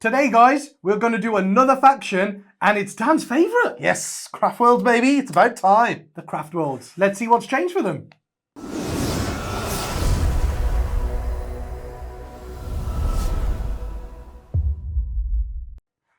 Today, guys, we're going to do another faction, and it's Dan's favourite. Yes, Craftworlds, baby. It's about time. The Craftworlds. Let's see what's changed for them.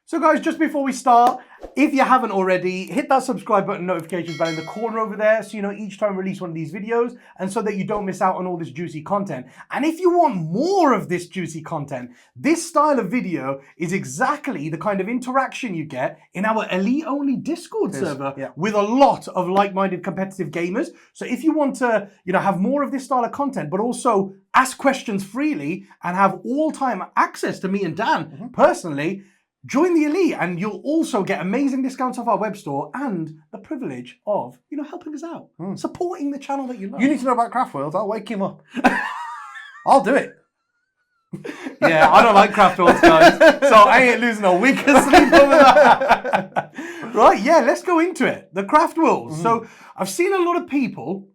So guys, just before we start, if you haven't already, hit that subscribe button, notifications bell in the corner over there so you know each time I release one of these videos and so that you don't miss out on all this juicy content. And if you want more of this juicy content, this style of video is exactly the kind of interaction you get in our elite-only Discord server with a lot of like-minded competitive gamers. So if you want to, have more of this style of content, but also ask questions freely and have all-time access to me and Dan personally, join the Elite and you'll also get amazing discounts off our web store and the privilege of, helping us out, supporting the channel that you love. You need to know about Craftworlds. I'll wake him up. I'll do it. Yeah, I don't like Craftworlds, guys, so I ain't losing a wink of sleep over that. Right, yeah, let's go into it. The Craftworlds. So I've seen a lot of people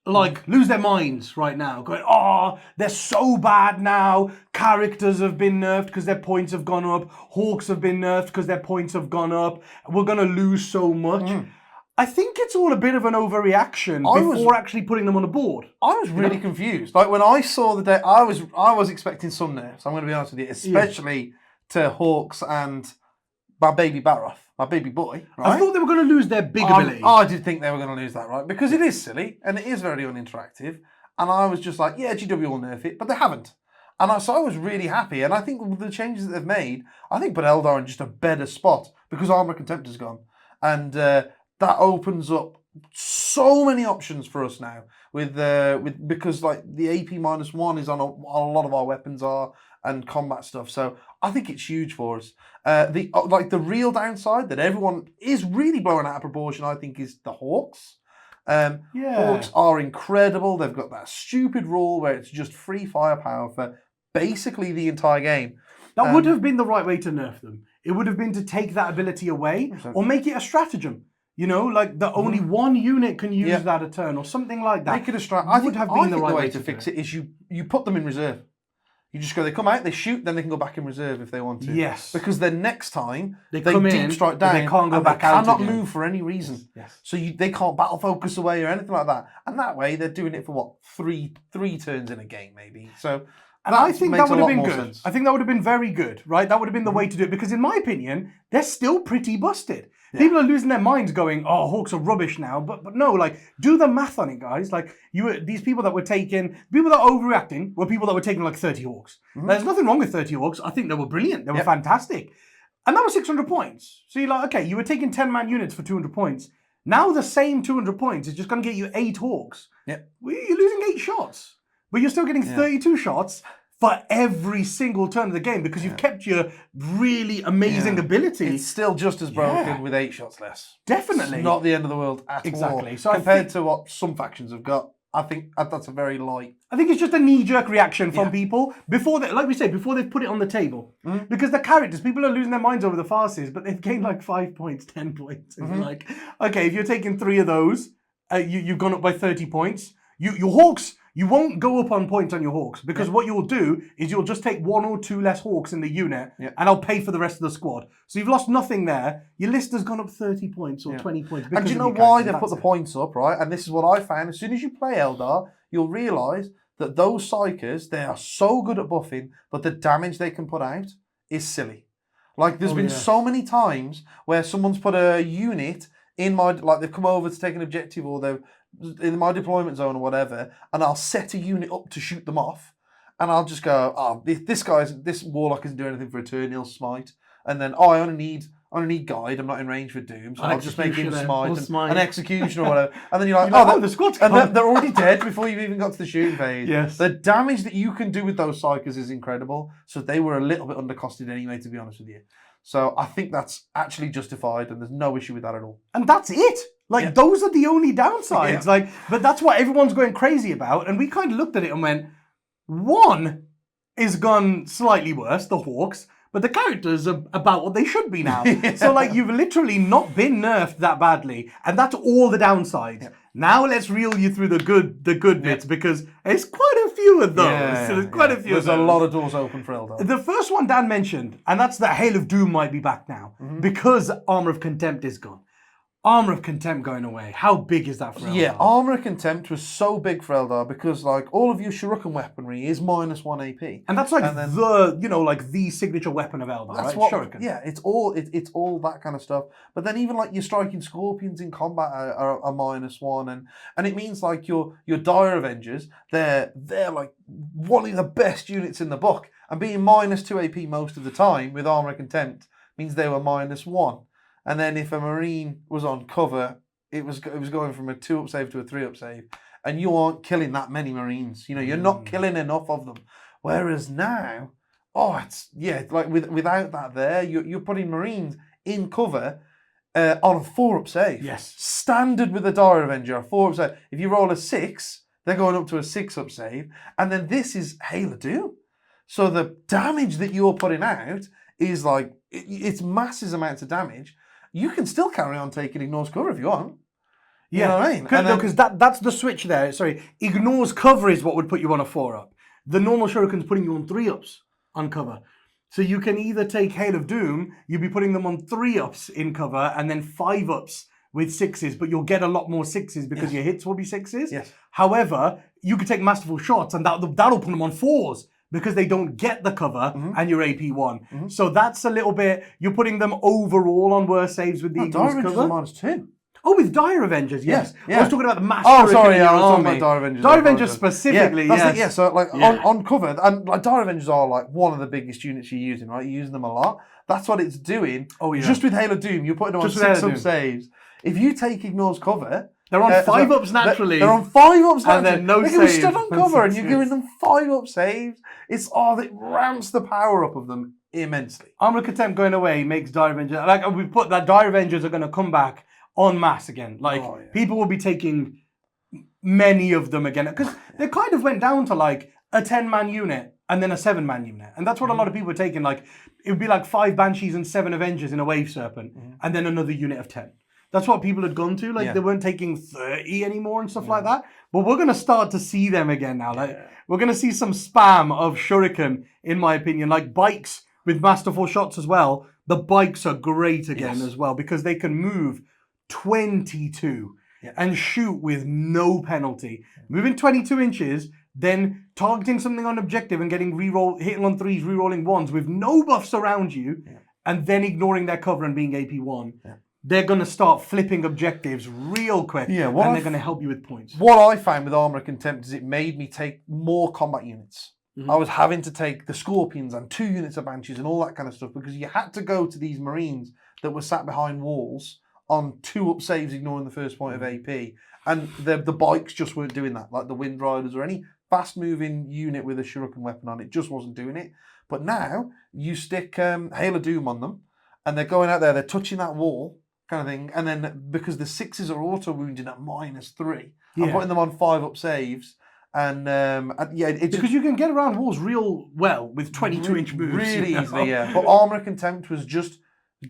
lose their minds right now, going, oh, they're so bad now. Characters have been nerfed because their points have gone up. Hawks have been nerfed because their points have gone up. We're going to lose so much. I think it's all a bit of an overreaction before actually putting them on a board. I was really confused. Like when I saw the day, I was expecting some nerfs. I'm going to be honest with you, especially to Hawks and my baby Baroth. My baby boy, right? I thought they were going to lose their big ability. I did think they were going to lose that, right? Because it is silly and it is very uninteractive. And I was just like, yeah, GW will nerf it, but they haven't. And so I was really happy. And I think with the changes that they've made, I think put Eldar in just a better spot because Armor Contemptor's gone. And that opens up so many options for us now because like the AP -1 is on a lot of our weapons are and combat stuff. So I think it's huge for us. The real downside that everyone is really blowing out of proportion, I think, is the Hawks. Hawks are incredible. They've got that stupid rule where it's just free firepower for basically the entire game. That would have been the right way to nerf them. It would have been to take that ability away or make it a stratagem. Like that only one unit can use that a turn or something like that. Make it a stratagem. I think the right way to fix it is you put them in reserve. You just go, they come out, they shoot, then they can go back in reserve if they want to. Yes. Because then next time, they come deep in, strike down, they can't go back they out cannot again. move for any reason. Yes. So they can't battle focus away or anything like that. And that way, they're doing it for what, three turns in a game, maybe. So and I think that would have been good. Sense. I think that would have been very good, right? That would have been the way to do it. Because in my opinion, they're still pretty busted. Yeah. People are losing their minds going, oh, Hawks are rubbish now. But no, do the math on it, guys. These people that were overreacting were people that were taking 30 Hawks. There's nothing wrong with 30 Hawks. I think they were brilliant. They were fantastic. And that was 600 points. So you're like, okay, you were taking 10-man units for 200 points. Now the same 200 points is just going to get you 8 Hawks. Yeah. You're losing 8 shots. But you're still getting 32 shots for every single turn of the game because you've kept your really amazing ability. It's still just as broken with 8 shots less. Definitely. It's not the end of the world at all. So compared to what some factions have got, I think that's a very light. I think it's just a knee-jerk reaction from people before like we say, before they've put it on the table. Because the characters, people are losing their minds over the farces, but they've gained 5 points, 10 points. And you're like, okay, if you're taking 3 of those, you've gone up by 30 points. Your Hawks, you won't go up on points on your Hawks because what you'll do is you'll just take 1 or 2 less Hawks in the unit and I'll pay for the rest of the squad. So you've lost nothing there. Your list has gone up 30 points or 20 points. And do you know why they've put the points up, right? And this is what I found. As soon as you play Eldar, you'll realise that those Psykers, they are so good at buffing, but the damage they can put out is silly. There's been so many times where someone's put a unit in they've come over to take an objective or they've in my deployment zone or whatever, and I'll set a unit up to shoot them off, and I'll just go, oh, this warlock isn't doing anything for a turn, he'll smite, and then I only need guide, I'm not in range for doom, so I'll just make him smite an execution or whatever, and then you're like, the squad's and they're already dead before you've even got to the shooting phase. Yes. The damage that you can do with those Psykers is incredible, so they were a little bit undercosted anyway, to be honest with you. So I think that's actually justified, and there's no issue with that at all. And that's it. Those are the only downsides. But that's what everyone's going crazy about. And we kind of looked at it and went, one is gone slightly worse, the Hawks. but the characters are about what they should be now. So like you've literally not been nerfed that badly, and that's all the downsides. Yeah. Now let's reel you through the good bits, because there's quite a few of those. Yeah, There's quite a few. There's of those. a lot of doors open for Eldar. The first one Dan mentioned, and that's that Hail of Doom might be back now because Armor of Contempt is gone. Armor of Contempt going away. How big is that for Eldar? Yeah, Armor of Contempt was so big for Eldar because like all of your Shuriken weaponry is -1 AP. And that's like the signature weapon of Eldar, that's right? what, Shuriken. Yeah, it's all that kind of stuff. But then even like your striking scorpions in combat are -1, and it means like your Dire Avengers, they're like one of the best units in the book. And being -2 AP most of the time with Armor of Contempt means they were -1. And then if a Marine was on cover, it was going from a 2-up save to a 3-up save. And you aren't killing that many Marines. You're not killing enough of them. Whereas now, like without that there, you're putting Marines in cover on a 4-up save. Yes. Standard with a Dire Avenger, a 4-up save. If you roll a 6, they're going up to a 6-up save. And then this is Hail of Doom. So the damage that you're putting out is like, it's massive amounts of damage. You can still carry on taking Ignore's cover if you want. You know what I mean? Because that's the switch there. Sorry, Ignore's cover is what would put you on a 4-up. The normal Shuriken's putting you on 3-ups on cover. So you can either take Hail of Doom, you'll be putting them on 3-ups in cover, and then 5-ups with 6s, but you'll get a lot more 6s because your hits will be 6s. Yes. However, you could take Masterful Shots, and that'll put them on 4s. Because they don't get the cover and you're AP1. So that's a little bit, you're putting them overall on worse saves with the Ignore's cover. -2. Oh, with Dire Avengers, yes. Yeah. I was talking about the Master. Oh, sorry, I was talking about Dire Avengers. Dire Avengers specifically, yes. So like on cover, and like Dire Avengers are like one of the biggest units you're using, right? You're using them a lot. That's what it's doing. Oh, yeah. Just with Hail of Doom, you're putting them on 6-up saves. If you take Ignore's cover, they're on 5-ups naturally. They're on 5-ups naturally. And then no they saves. Still on cover, and you're giving them 5-up saves. It ramps the power up of them immensely. Armor of Contempt going away makes Dire Avengers, like we put that Dire Avengers are going to come back en masse again. Like people will be taking many of them again because they kind of went down to like a 10-man unit and then a 7-man unit, and that's what a lot of people were taking. Like it would be like 5 Banshees and 7 Avengers in a Wave Serpent, and then another unit of 10. That's what people had gone to. Like they weren't taking 30 anymore and stuff like that. But we're going to start to see them again now. Like we're going to see some spam of Shuriken, in my opinion. Like bikes with Masterful Shots as well. The bikes are great again as well because they can move 22 and shoot with no penalty. Moving 22 inches, then targeting something on objective and getting hitting on 3s, rerolling 1s with no buffs around you, and then ignoring their cover and being AP1. They're going to start flipping objectives real quick, and they're going to help you with points. What I found with Armor of Contempt is it made me take more combat units. I was having to take the Scorpions and 2 units of Banshees and all that kind of stuff because you had to go to these Marines that were sat behind walls on 2-up saves, ignoring the first point of AP. And the bikes just weren't doing that, like the Wind Riders or any fast-moving unit with a Shuriken weapon on it just wasn't doing it. But now you stick Hail of Doom on them, and they're going out there, they're touching that wall, kind of thing, and then because the 6s are auto wounding at -3, I'm putting them on 5-up saves, and because you can get around walls real well with 22-inch moves, really easily. But Armor of Contempt was just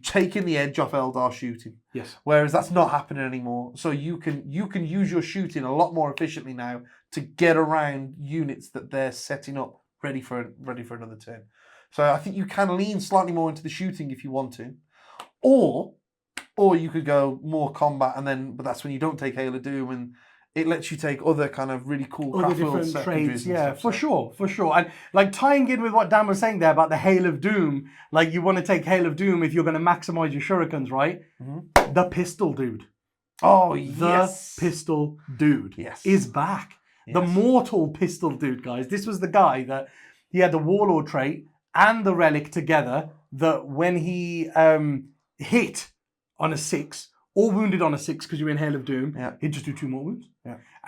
taking the edge off Eldar shooting. Yes, whereas that's not happening anymore. So you can use your shooting a lot more efficiently now to get around units that they're setting up ready for another turn. So I think you can lean slightly more into the shooting if you want to, or you could go more combat, but that's when you don't take Hail of Doom, and it lets you take other kind of really cool different trades. For sure. And like tying in with what Dan was saying there about the Hail of Doom, like you want to take Hail of Doom if you're going to maximize your Shurikens, right? The Pistol Dude. Oh, the Pistol Dude is back. The Mortal Pistol Dude, guys. This was the guy that he had the Warlord trait and the Relic together, that when he hit on a 6 or wounded on a 6 because you're in Hail of Doom, he'd just do 2 more wounds.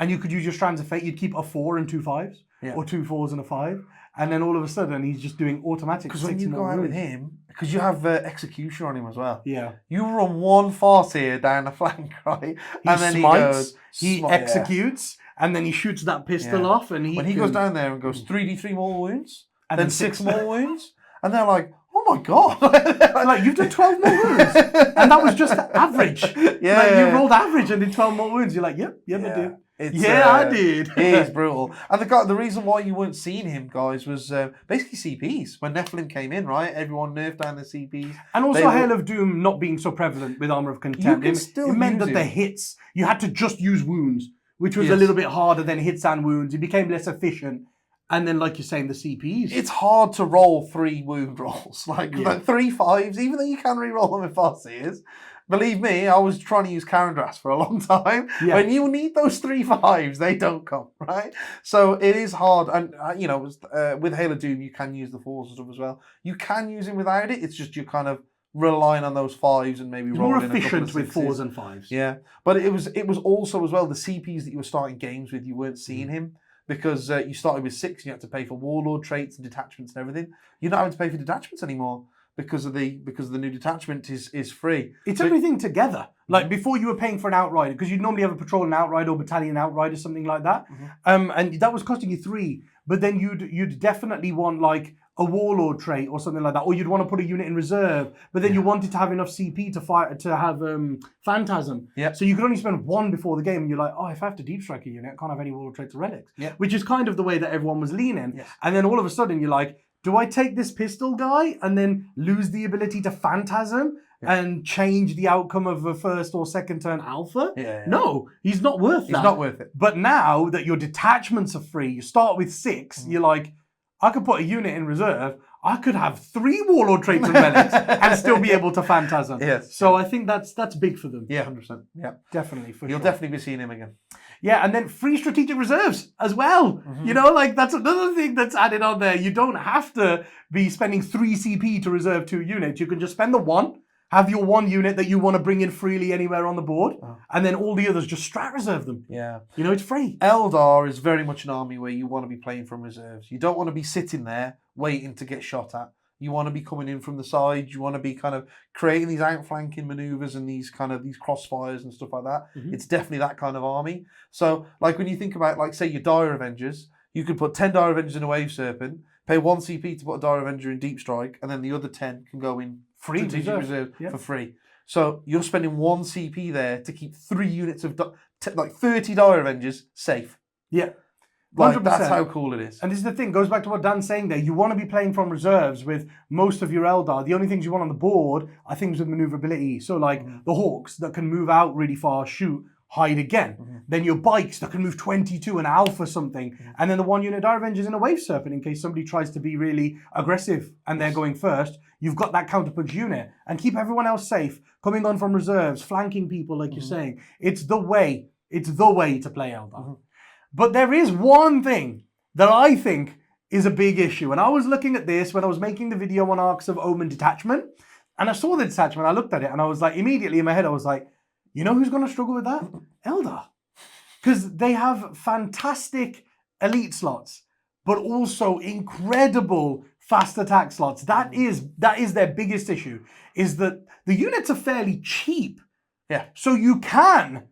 And you could use your Strands of Fate. You'd keep a 4 and 2 5s, or 2 4s and a 5. And then all of a sudden, he's just doing automatic 6 more Because when you go out with him, because you have Execution on him as well. You run one Farseer down the flank, right? And then smites, he executes, and then he shoots that pistol off. And when he goes down there and goes 3d3 more wounds, and then 6 more wounds, and they're like, oh my God. Like, you've done 12 more wounds. And that was just average. Yeah. Like, you rolled average and did 12 more wounds. You're like, yep, I did. I did. It is brutal. And the reason why you weren't seeing him, guys, was basically CPs. When Nephilim came in, right? Everyone nerfed down the CPs. And also Hail of Doom not being so prevalent with Armor of Contempt. It meant that the hits, you had to just use wounds, which was a little bit harder than hits and wounds. It became less efficient. And then, like you're saying, the CPs. It's hard to roll 3 wound rolls. Like 3 5s, even though you can re-roll them with Farseers. Believe me, I was trying to use Karandras for a long time. Yeah. When you need those 3 5s, they don't come, right? So it is hard. And, with Hail of Doom, you can use the 4s and stuff as well. You can use them without it. It's just you're kind of relying on those 5s and maybe rolling more efficient with 4s and 5s. Yeah. But it was also as well, the CPs that you were starting games with, you weren't seeing him. Because you started with 6 and you had to pay for warlord traits and detachments and everything. You're not having to pay for detachments anymore because of the new detachment is free. It's everything together. Like before you were paying for an outrider, because you'd normally have a patrol and outrider or battalion outrider, something like that. And that was costing you 3. But then you'd definitely want like a warlord trait or something like that, or you'd want to put a unit in reserve, but then you wanted to have enough CP to have Phantasm. Yeah. So you could only spend 1 before the game, and you're like, oh, if I have to deep strike a unit, I can't have any warlord traits or relics. Yeah. Which is kind of the way that everyone was leaning. Yes. And then all of a sudden you're like, do I take this pistol guy and then lose the ability to Phantasm and change the outcome of a first or second turn alpha? Yeah. No, he's not worth that. He's not worth it. But now that your detachments are free, you start with 6, you're like, I could put a unit in reserve. I could have 3 warlord traits and relics and still be able to Phantasm. Yes. So I think that's big for them. Yeah, 100%. Yeah. Definitely, for You'll sure. definitely be seeing him again. Yeah, and then free strategic reserves as well. You know, like that's another thing that's added on there. You don't have to be spending 3 CP to reserve 2 units. You can just spend the 1, have your 1 unit that you want to bring in freely anywhere on the board, and then all the others just strat reserve them. Yeah. You know, it's free. Eldar is very much an army where you want to be playing from reserves. You don't want to be sitting there waiting to get shot at. You want to be coming in from the side. You want to be kind of creating these outflanking maneuvers and these crossfires and stuff like that. It's definitely that kind of army. So, like when you think about, like, say, your Dire Avengers, you could put 10 Dire Avengers in a Wave Serpent, pay 1 CP to put a Dire Avenger in Deep Strike, and then the other 10 can go in Free strategic reserve for free. So you're spending 1 CP there to keep 3 units of 30 Dire Avengers safe. Yeah. 100%. Like, that's how cool it is. And this is the thing, goes back to what Dan's saying there. You want to be playing from reserves with most of your Eldar. The only things you want on the board are things with maneuverability. So like the Hawks that can move out really far, shoot, hide again. Then your Bikes that can move 22 and alpha something. And then the 1 unit Dire Avengers in a Wave Serpent in case somebody tries to be really aggressive and they're going first. You've got that counterpunch unit. And keep everyone else safe, coming on from reserves, flanking people like you're saying. It's the way to play Eldar. But there is one thing that I think is a big issue. And I was looking at this when I was making the video on Arks of Omen detachment. And I saw the detachment, I looked at it, and I was like, immediately in my head, I was like, you know who's going to struggle with that? Eldar. Because they have fantastic elite slots, but also incredible fast attack slots. That is their biggest issue, is that the units are fairly cheap. Yeah. So you can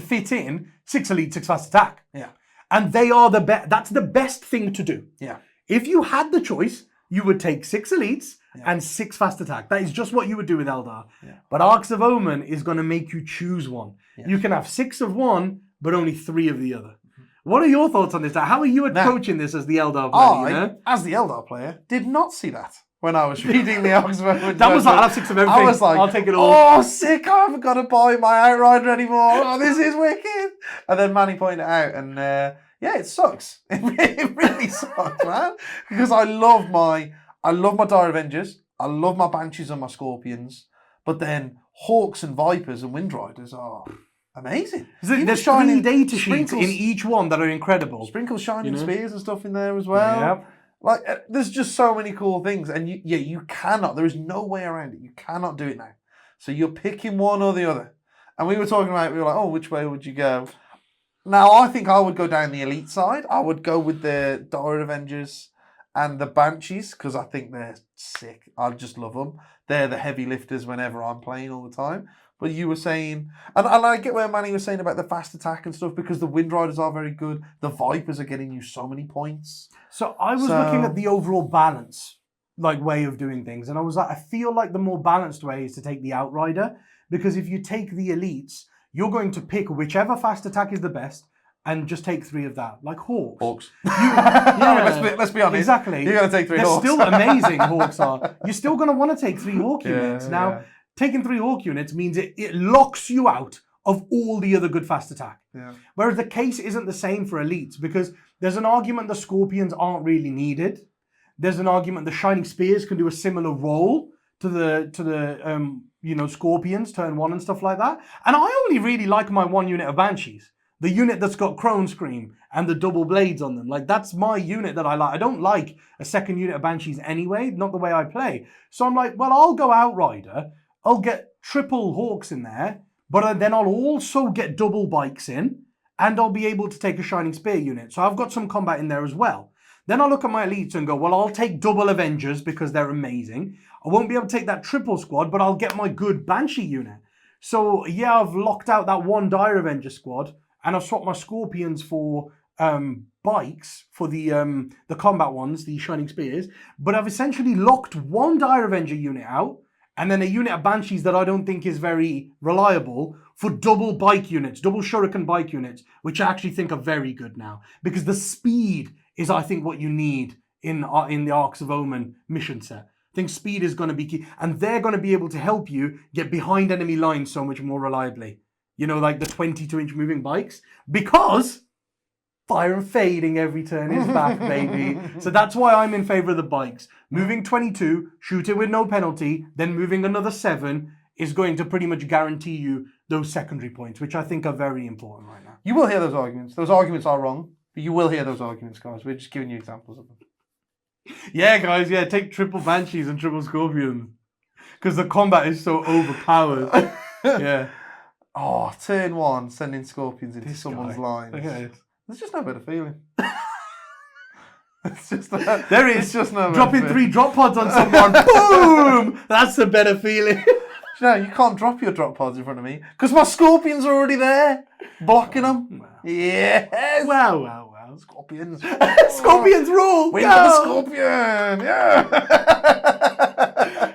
fit in 6 elite, 6 fast attack. Yeah. And they are that's the best thing to do. Yeah. If you had the choice, you would take 6 elites and 6 fast attack. That is just what you would do with Eldar. Yeah. But Arks of Omen is going to make you choose one. Yes. You can have 6 of one, but only 3 of the other. What are your thoughts on this? How are you approaching this as the Eldar player? As the Eldar player, did not see that when I was reading the Arks of Omen. That was like, I'll have 6 of everything. I was like, I'll take it all. Oh, sick, I haven't got to buy my Outrider anymore. Oh, this is wicked. And then Manny pointed it out, and yeah, it sucks. It really sucks, man. Because I love my Dire Avengers. I love my Banshees and my Scorpions. But then Hawks and Vipers and Windriders are amazing. There's 3 data sheets in each one that are incredible. Sprinkles Shining Spears and stuff in there as well. Yep. Like, there's just so many cool things. And you cannot, there is no way around it. You cannot do it now. So you're picking one or the other. And we were like, oh, which way would you go? Now, I think I would go down the elite side. I would go with the Dire Avengers and the Banshees, because I think they're sick. I just love them. They're the heavy lifters whenever I'm playing all the time. But you were saying, and I get where Manny was saying about the fast attack and stuff, because the Windriders are very good. The Vipers are getting you so many points. So I was looking at the overall balance. like way of doing things. And I was like, I feel like the more balanced way is to take the Outrider, because if you take the elites, you're going to pick whichever fast attack is the best and just take 3 of that, like Hawks. Hawks. Yeah, let's be honest. Exactly. You're going to take 3 Hawks. They're still amazing, Hawks are. You're still going to want to take 3 Hawk units. Now, yeah. taking 3 Hawk units means it locks you out of all the other good fast attack. Yeah. Whereas the case isn't the same for elites, because there's an argument the Scorpions aren't really needed. There's an argument the Shining Spears can do a similar role to the Scorpions turn 1 and stuff like that. And I only really like my 1 unit of Banshees. The unit that's got Crone Scream and the double blades on them. Like, that's my unit that I like. I don't like a second unit of Banshees anyway, not the way I play. So I'm like, well, I'll go Outrider. I'll get triple Hawks in there, but then I'll also get double Bikes in, and I'll be able to take a Shining Spear unit. So I've got some combat in there as well. Then I'll look at my elites and go, well, I'll take double Avengers because they're amazing. I won't be able to take that triple squad, but I'll get my good Banshee unit. So yeah, I've locked out that 1 Dire Avenger squad, and I've swapped my Scorpions for Bikes, for the combat ones, the Shining Spears. But I've essentially locked 1 Dire Avenger unit out, and then a unit of Banshees that I don't think is very reliable for double bike units, double Shuriken bike units, which I actually think are very good now. Because the speed is, I think, what you need in the Arks of Omen mission set. I think speed is going to be key. And they're going to be able to help you get behind enemy lines so much more reliably. You know, like the 22-inch moving bikes. Because fire and fading every turn is back, baby. So that's why I'm in favour of the bikes. Moving 22, shoot it with no penalty, then moving another 7 is going to pretty much guarantee you those secondary points, which I think are very important right now. You will hear those arguments. Those arguments are wrong, but you will hear those arguments, guys. We're just giving you examples of them. Yeah, guys, yeah, take triple Banshees and triple Scorpions. Because the combat is so overpowered. Yeah. Oh, turn 1, sending Scorpions into someone's lines. Okay. There's just no better feeling. There is. It's just no dropping better 3 drop pods on someone. Boom! That's a better feeling. No, you can't drop your drop pods in front of me because my Scorpions are already there, blocking them. Wow. Yes. Wow. Scorpions. Scorpions rule. Win for the Scorpion. Yeah.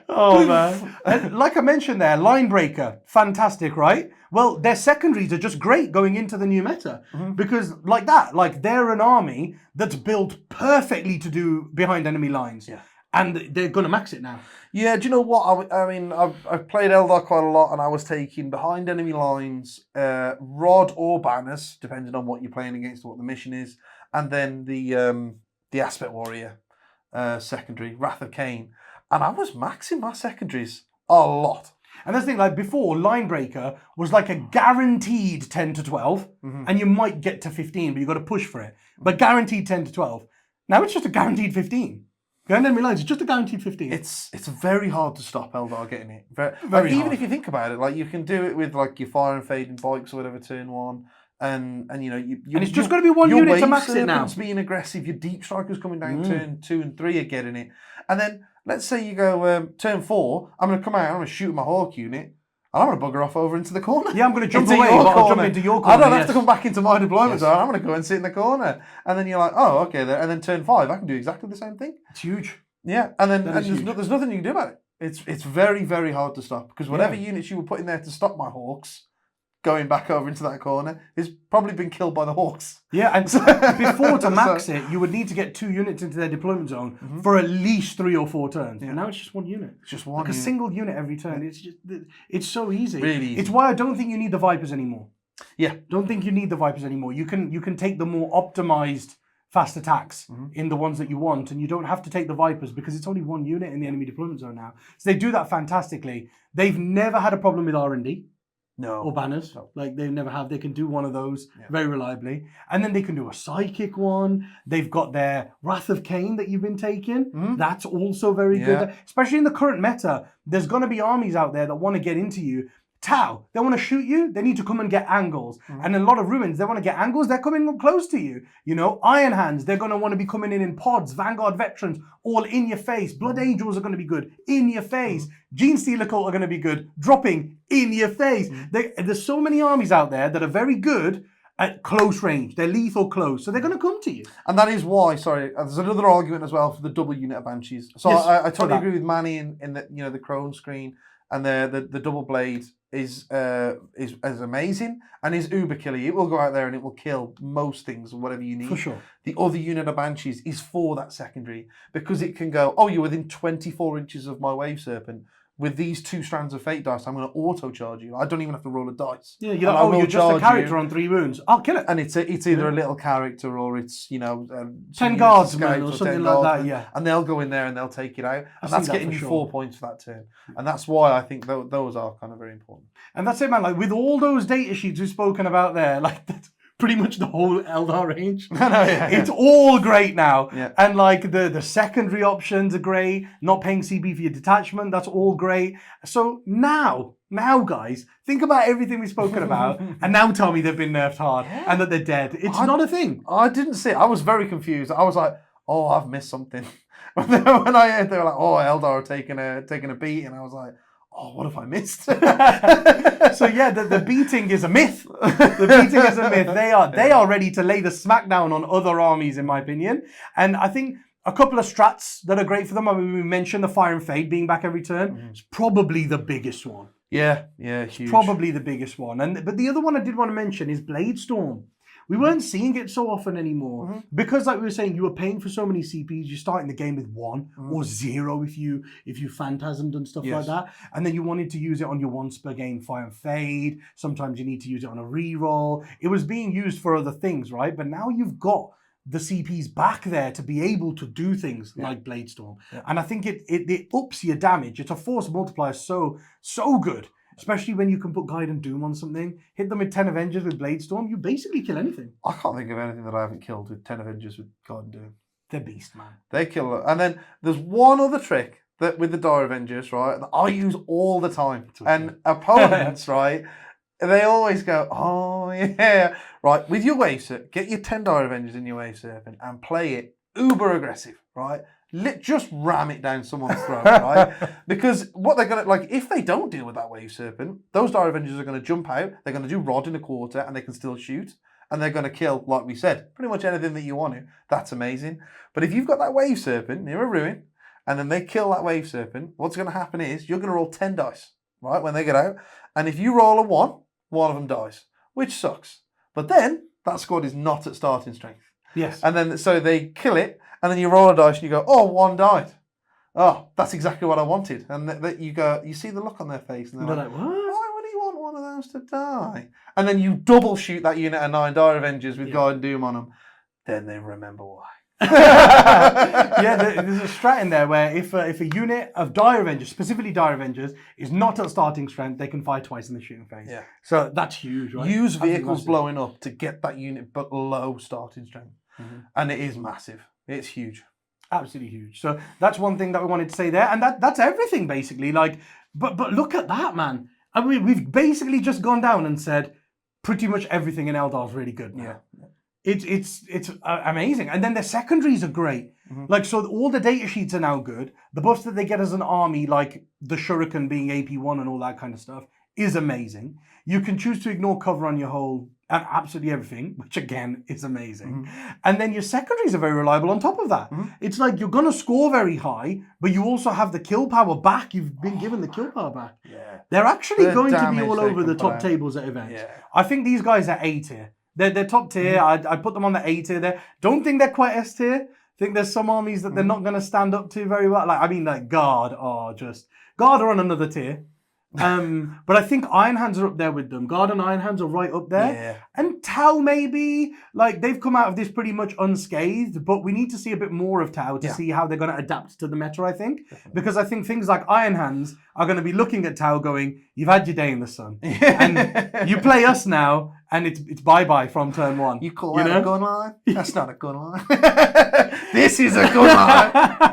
Oh, man. And like I mentioned there, Linebreaker, fantastic, right? Well, their secondaries are just great going into the new meta. Because like that, like they're an army that's built perfectly to do behind enemy lines. Yeah. And they're going to max it now. Yeah, do you know what? I mean, I've played Eldar quite a lot, and I was taking behind enemy lines, rod or banners, depending on what you're playing against, what the mission is, and then the Aspect Warrior secondary, Wrath of Cain, and I was maxing my secondaries a lot. And that's the thing, like before, Linebreaker was like a guaranteed 10 to 12, and you might get to 15, but you've got to push for it. But guaranteed 10 to 12. Now it's just a guaranteed 15. Behind enemy lines, it's just a guaranteed 15. It's very hard to stop Eldar getting it. Very Very even hard. if you think about it, like you can do it with like your fire and fading bikes or whatever, turn 1, and you know you. And it's just got to be 1 your unit to wave max it now. serpents being aggressive, your deep strikers coming down turn 2 and 3 are getting it, and then let's say you go turn 4, I'm going to come out, I'm going to shoot my Hawk unit. And I'm going to bugger off over into the corner. Yeah, I'm going to jump Into away, your but I'll corner. jump into your corner. I don't have yes. to come back into my deployment Yes. zone. I'm going to go and sit in the corner. And then you're like, oh, okay. And then turn 5, I can do exactly the same thing. It's huge. Yeah, and then That is huge. there's nothing you can do about it. It's very, very hard to stop because whatever Yeah. units you were putting there to stop my Hawks going back over into that corner has probably been killed by the Hawks. Yeah, and before to max it, you would need to get 2 units into their deployment zone for at least 3 or 4 turns. And now it's just 1 unit. It's just one. Like a unit. single unit every turn. It's so easy. Really easy. It's why I don't think you need the Vipers anymore. Yeah. Don't think you need the Vipers anymore. You can take the more optimized fast attacks in the ones that you want, and you don't have to take the Vipers because it's only 1 unit in the enemy deployment zone now. So they do that fantastically. They've never had a problem with R&D. No. Or banners. No. Like they never have. They can do one of those very reliably. And then they can do a psychic one. They've got their Wrath of Cain that you've been taking. That's also very good. Especially in the current meta, there's going to be armies out there that want to get into you. Tau, they want to shoot you, they need to come and get angles. And a lot of ruins, they want to get angles, they're coming up close to you. You know, Iron Hands, they're going to want to be coming in pods, Vanguard Veterans, all in your face. Blood Angels are going to be good, in your face. Gene Stealer Cult are going to be good, dropping in your face. There's so many armies out there that are very good, at close range. They're lethal close, so they're going to come to you. And that is why, sorry, there's another argument as well for the double unit of Banshees. So Yes, I totally agree with Manny in the the Crone screen, and the double blade is amazing and is uber killy. It will go out there and it will kill most things, whatever you need. For sure. The other unit of Banshees is for that secondary, because it can go, oh, you're within 24 inches of my Wave Serpent. With these 2 strands of fate dice, I'm going to auto charge you. I don't even have to roll a dice. Yeah, you're like, oh, you're just a character on 3 wounds. I'll kill it. And it's either a little character or it's 10 guardsmen or something like that. Yeah, and they'll go in there and they'll take it out, and that's getting you 4 points for that turn. And that's why I think those are kind of very important. And that's it, man. Like with all those data sheets we've spoken about there, like that's pretty much the whole Eldar range. It's all great now. Yeah. And like the secondary options are great. Not paying CB for your detachment, that's all great. So now guys, think about everything we've spoken about, and now tell me they've been nerfed hard and that they're dead. It's not a thing. I didn't see it. I was very confused. I was like, oh, I've missed something. When I heard they were like, oh, Eldar are taking a beat, and I was like, oh, what have I missed? So yeah, the beating is a myth. The beating is a myth. They are ready to lay the smackdown on other armies, in my opinion. And I think a couple of strats that are great for them. I mean, we mentioned the Fire and Fade being back every turn. It's probably the biggest one. Yeah, huge. Probably the biggest one. But the other one I did want to mention is Blade Storm. We weren't seeing it so often anymore because, like we were saying, you were paying for so many CPs. You're starting the game with 1 or 0 if you phantasmed and stuff like that, and then you wanted to use it on your once per game Fire and Fade. Sometimes you need to use it on a reroll. It was being used for other things, right? But now you've got the CPs back there to be able to do things like Blade Storm, and I think it ups your damage. It's a force multiplier, so good. Especially when you can put Guide and Doom on something, hit them with 10 Avengers with Blade Storm, you basically kill anything. I can't think of anything that I haven't killed with 10 Avengers with Guide and Doom. They're beast, man. They kill. And then there's one other trick that with the Dire Avengers, right, that I use all the time. And opponents, right, they always go, oh, yeah. Right, with your Wave Serpent, get your 10 Dire Avengers in your Wave Serpent and play it uber aggressive, right? Just ram it down someone's throat, right? Because what they're going to, like, if they don't deal with that Wave Serpent, those Dire Avengers are going to jump out, they're going to do Rod in a quarter, and they can still shoot, and they're going to kill, like we said, pretty much anything that you want to. That's amazing. But if you've got that Wave Serpent near a ruin, and then they kill that Wave Serpent, what's going to happen is you're going to roll 10 dice, right, when they get out, and if you roll a 1, one of them dies, which sucks. But then, that squad is not at starting strength. Yes. And then, so they kill it, and then you roll a dice and you go, oh, 1 died. Oh, that's exactly what I wanted. And that you go, you see the look on their face, and they're like, what? Why would he want one of those to die? And then you double shoot that unit of 9 Dire Avengers with Guide and Doom on them. Then they remember why. There's a strat in there where if a unit of Dire Avengers, specifically Dire Avengers, is not at starting strength, they can fire twice in the shooting phase. Yeah. So that's huge, right? Use vehicles blowing up to get that unit below starting strength. And it is massive. It's huge. Absolutely huge. So that's one thing that we wanted to say there. And that's everything, basically. Like, but look at that, man. I mean, we've basically just gone down and said pretty much everything in Eldar is really good now. Yeah. It's amazing. And then the secondaries are great. Like, so all the data sheets are now good. The buffs that they get as an army, like the Shuriken being AP1 and all that kind of stuff, is amazing. You can choose to ignore cover on your whole and absolutely everything, which again is amazing. And then your secondaries are very reliable on top of that. It's like you're going to score very high, but you also have the kill power back. You've been given the kill power back. Yeah. They're actually going to be all over the top tables at events. Yeah. I think these guys are A tier. They're top tier. I'd put them on the A tier there. Don't think they're quite S tier. I think there's some armies that they're not going to stand up to very well. Like, I mean, like Guard are on another tier. But I think Iron Hands are up there with them. Guard and Iron Hands are right up there. Yeah. And Tau maybe, like they've come out of this pretty much unscathed, but we need to see a bit more of Tau to see how they're going to adapt to the meta, I think. Definitely. Because I think things like Iron Hands are going to be looking at Tau going, you've had your day in the sun. And you play us now, and it's bye-bye from turn 1. You call that a gun line? That's not a gun line. This is a gun line.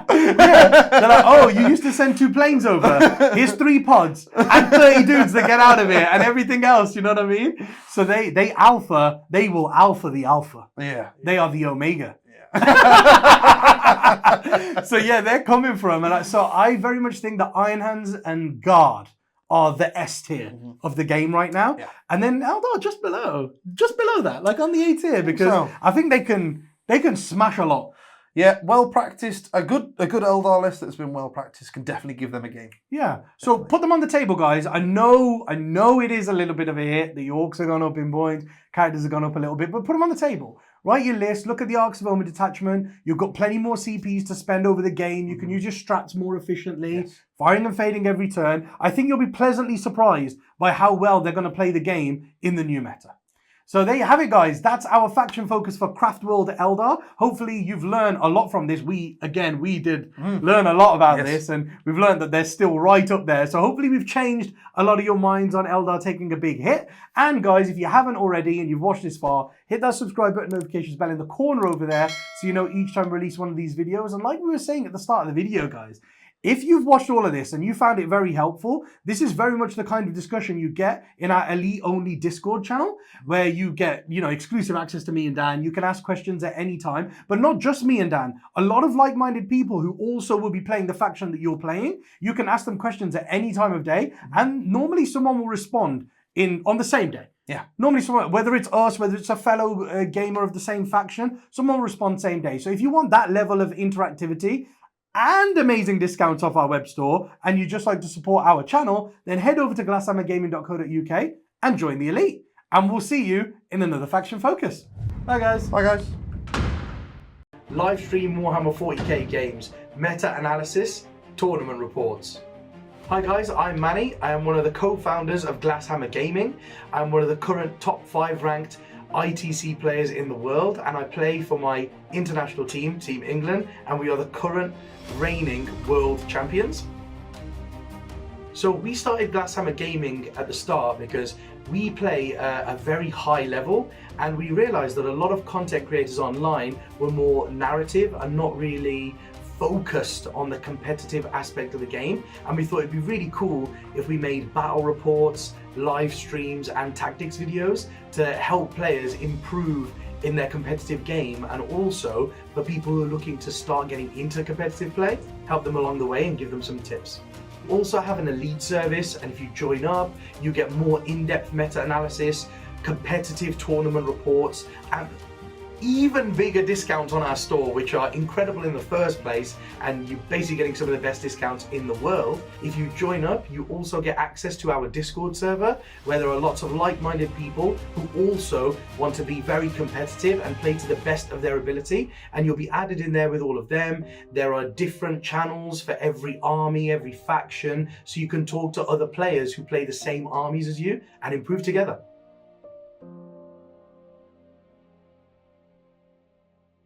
They're like, oh, you used to send 2 planes over. Here's 3 pods and 30 dudes that get out of it and everything else, you know what I mean? So they will alpha the alpha. Yeah. They are the omega. So yeah, they're coming from. And so I very much think that Iron Hands and Guard are the S tier of the game right now. Yeah. And then Eldar just below that, like on the A tier, because so. I think they can smash a lot. Yeah, well practiced. A good Eldar list that's been well practiced can definitely give them a game. Yeah. So put them on the table, guys. I know it is a little bit of a hit. The Orcs have gone up in points, characters have gone up a little bit, but put them on the table. Write your list, look at the Arks of Omen detachment. You've got plenty more CPs to spend over the game. You can use your strats more efficiently, firing and fading every turn. I think you'll be pleasantly surprised by how well they're going to play the game in the new meta. So there you have it, guys. That's our faction focus for Craftworld Eldar. Hopefully you've learned a lot from this. We did learn a lot about this, and we've learned that they're still right up there. So hopefully we've changed a lot of your minds on Eldar taking a big hit. And guys, if you haven't already and you've watched this far, hit that subscribe button, notifications bell in the corner over there so you know each time we release one of these videos. And like we were saying at the start of the video, guys, if you've watched all of this and you found it very helpful, this is very much the kind of discussion you get in our elite-only Discord channel, where you get, exclusive access to me and Dan. You can ask questions at any time, but not just me and Dan. A lot of like-minded people who also will be playing the faction that you're playing, you can ask them questions at any time of day, and normally someone will respond on the same day. Yeah. Normally someone, whether it's us, whether it's a fellow gamer of the same faction, someone will respond same day. So if you want that level of interactivity, and amazing discounts off our web store, and you'd just like to support our channel, then head over to glasshammergaming.co.uk and join the elite. And we'll see you in another Faction Focus. Bye, guys. Bye, guys. Live stream Warhammer 40k games, meta-analysis, tournament reports. Hi guys, I'm Manny. I am one of the co-founders of Glasshammer Gaming. I'm one of the current top 5 ranked ITC players in the world, and I play for my international team, Team England, and we are the current reigning world champions. So we started Glasshammer Gaming at the start because we play a very high level, and we realized that a lot of content creators online were more narrative and not really focused on the competitive aspect of the game, and we thought it'd be really cool if we made battle reports, live streams and tactics videos to help players improve in their competitive game, and also for people who are looking to start getting into competitive play, help them along the way and give them some tips. We also have an elite service, and if you join up, you get more in-depth meta-analysis, competitive tournament reports, and even bigger discounts on our store, which are incredible in the first place, and you're basically getting some of the best discounts in the world. If you join up, you also get access to our Discord server, where there are lots of like-minded people who also want to be very competitive and play to the best of their ability, and you'll be added in there with all of them. There are different channels for every army, every faction, so you can talk to other players who play the same armies as you and improve together.